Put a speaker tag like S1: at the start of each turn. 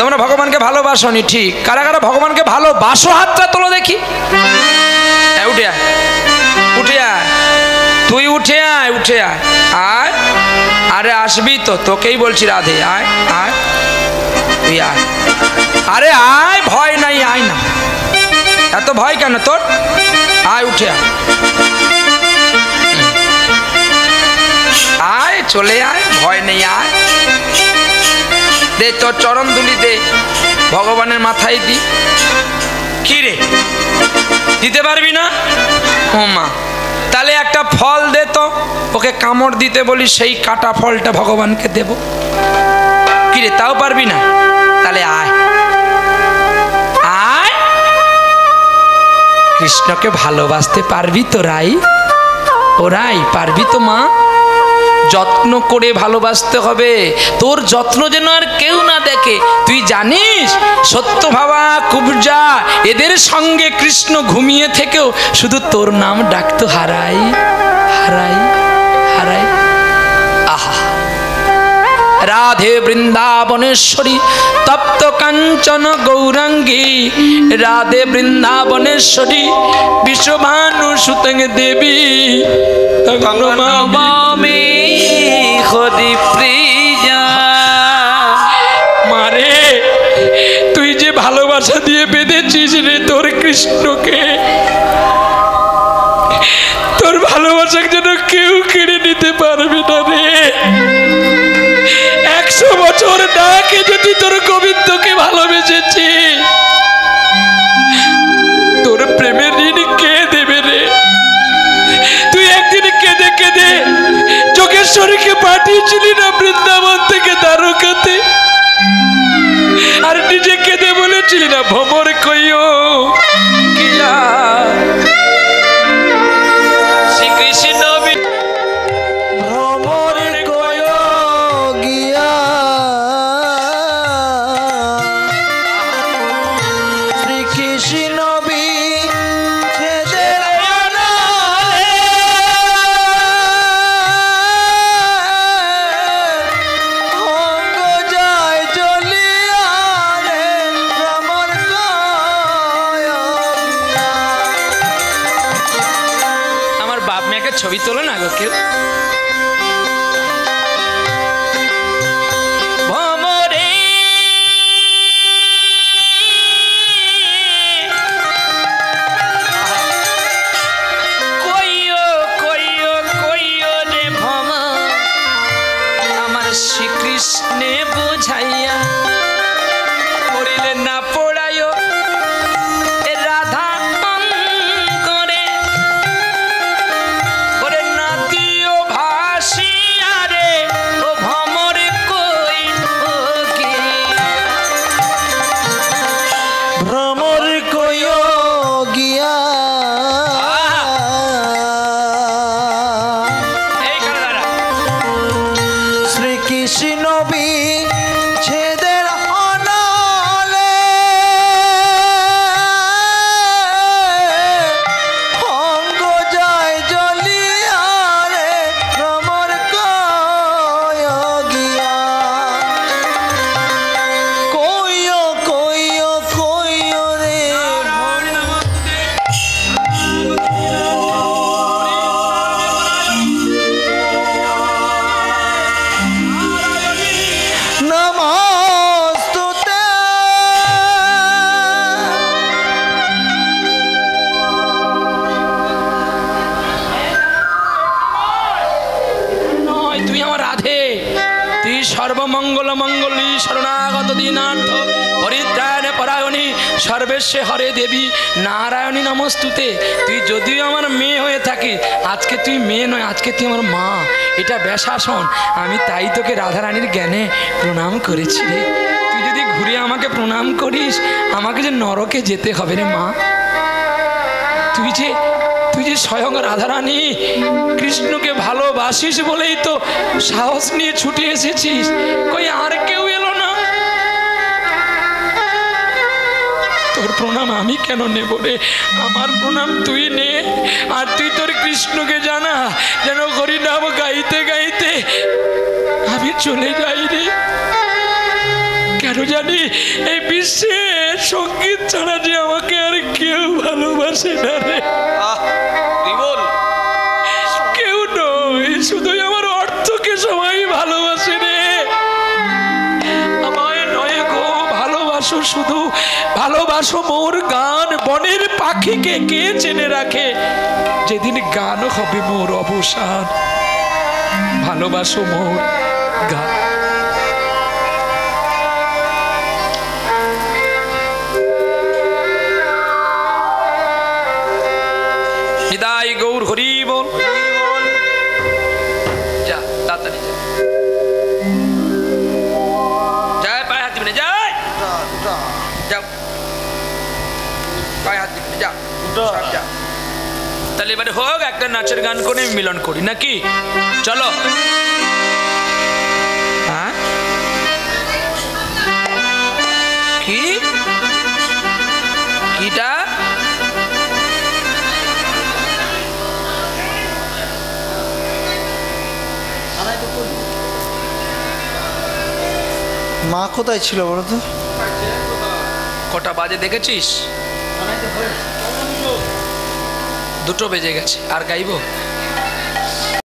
S1: তোমরা ভগবানকে ভালোবাসোনি ঠিক, কারা কারা ভগবানকে ভালোবাসো হাতটা তোলো দেখি। উঠে আয়, উঠে আয়, তুই উঠে আয়, উঠে আয়, আয়। আরে আসবি তো, তোকেই বলছি রাধে, আয় আয়, তুই আয়, আরে আয়, ভয় নাই, আয় না, এত ভয় কেন তোর, আয়, উঠে আয়, আয়, চলে আয়, ভয় নেই, আয়। দে তোর চরণ ধুলি দে, ভগবানের মাথায় দি। কি রে, দিতে পারবি না? ও মা, তাহলে একটা ফল দে তো, ওকে কামড় দিতে বলি, সেই কাটা ফলটা ভগবানকে দেব। কি রে, তাও পারবি না? তাহলে আয়, আয়। কৃষ্ণকে ভালোবাসতে পারবি তো রাই? ও রাই, পারবি তো মা? যত্ন করে ভালোবাসতে হবে, তোর যত্ন যেন আর কেউ না দেখে। তুই জানিস সত্যভাবা, কুবজা এদের সঙ্গে কৃষ্ণ ঘুমিয়ে থেকেও শুধু তোর নাম ডাকতো, হারাই হারাই হারাই। আহা, রাধে বৃন্দাবনেশ্বরী তপ্ত কাঞ্চন গৌরাঙ্গী, রাধে বৃন্দাবনেশ্বরী বিশ্বভানু সুতং দেবী, মারে তুই যে ভালোবাসা দিয়ে বেঁধেছিস রে তোর কৃষ্ণকে, তোর ভালোবাসা যেন কেউ কেড়ে নিতে পারবে না রে। 100 বছর ডাকে যদি তোর গোবিন্দকে ভালোবেসেছি, তোর প্রেমের ঋণ কে দেবে রে? তুই একদিন কেঁদে কেঁদে যোগেশ্বরীকে পাঠিয়েছিলি না বৃন্দাবন থেকে দ্বারকাতে, আর নিজে কেঁদে বলেছিলি না ভ্রমর কইও গিয়া শ্রীকৃষ্ণ, ভ্রমর কইও গিয়া শ্রীকৃষ্ণ ছবি তোলো না গো কেউ। আমার শ্রীকৃষ্ণে বোঝাইয়া পড়িলে না পড়ায় রাধা অঙ্গরে, ওরে নাতিও ভাসিয়া রে ও ভ্রমর কই ভ্রমর কইও গিয়া। শ্রীকৃষ্ণ বিচ্ছেদের অনলে অঙ্গ যায় জ্বলিয়া রে ভ্রমর কইও গিয়া। কইও কইও কইও রে নমস্তুতে। নয়, তুই আমার রাধে, তুই সর্বমঙ্গল মঙ্গলী শরণাগত দীনার্থ পরিত্রাণে পরায়ণী সর্বেশ্বর হরে দেবী নারায়ণী নমস্তুতে। তুই যদিও আমার মেয়ে হয়ে থাকিস, আজকে তুই মেয়ে নয়, আজকে তুই আমার মা, এটা ব্যাসাসন। আমি তাই তোকে রাধারানীর জ্ঞানে প্রণাম করেছি রে। তুই যদি ঘুরে আমাকে প্রণাম করিস, আমাকে যে নরকে যেতে হবে রে মা। তুই যে স্বয়ং রাধারানী কৃষ্ণকে ভালোবাসিস বলেই তো সাহস নিয়ে ছুটে এসেছিস, কই আর কেউ এলো না? তোর প্রণাম আমি কেন নেব রে? আমার প্রণাম তুই নে, আর তুই তোর কৃষ্ণকে জানা যেন হরিনাম গাইতে গাইতে আমি চলে যাই রে। কেন কেন জানি এই বিশ্বে সঙ্গীত ছাড়া যে আমাকে আর কেউ ভালোবাসে না রে।
S2: বিমল,
S1: কেউ নয়, শুধুই আমার অর্থকে সবাই ভালোবাসে রে। আমায় নয় গো ভালোবাসো, শুধু ভালোবাসো মোর গান। বনের পাখিকে কে চেনে রাখে, যেদিন গান হবে মোর অবসান। ভালোবাসো মোর গান। নিতাই গৌর হরি বল। যা তাড়াতাড়ি যা, যায় পায়ে হাত দিবি না, যায় যাও, পায়ে হাত দিবি না, যা সব যা। তাহলে এবারে হোক একটা নাচের গান করে মিলন করি নাকি? চলো। হ্যাঁ কি কিটা?
S3: মা কোথায় ছিল বলো তো?
S1: কটা বাজে দেখেছিস? 2টো বেজে গেছে। আর গাইবো?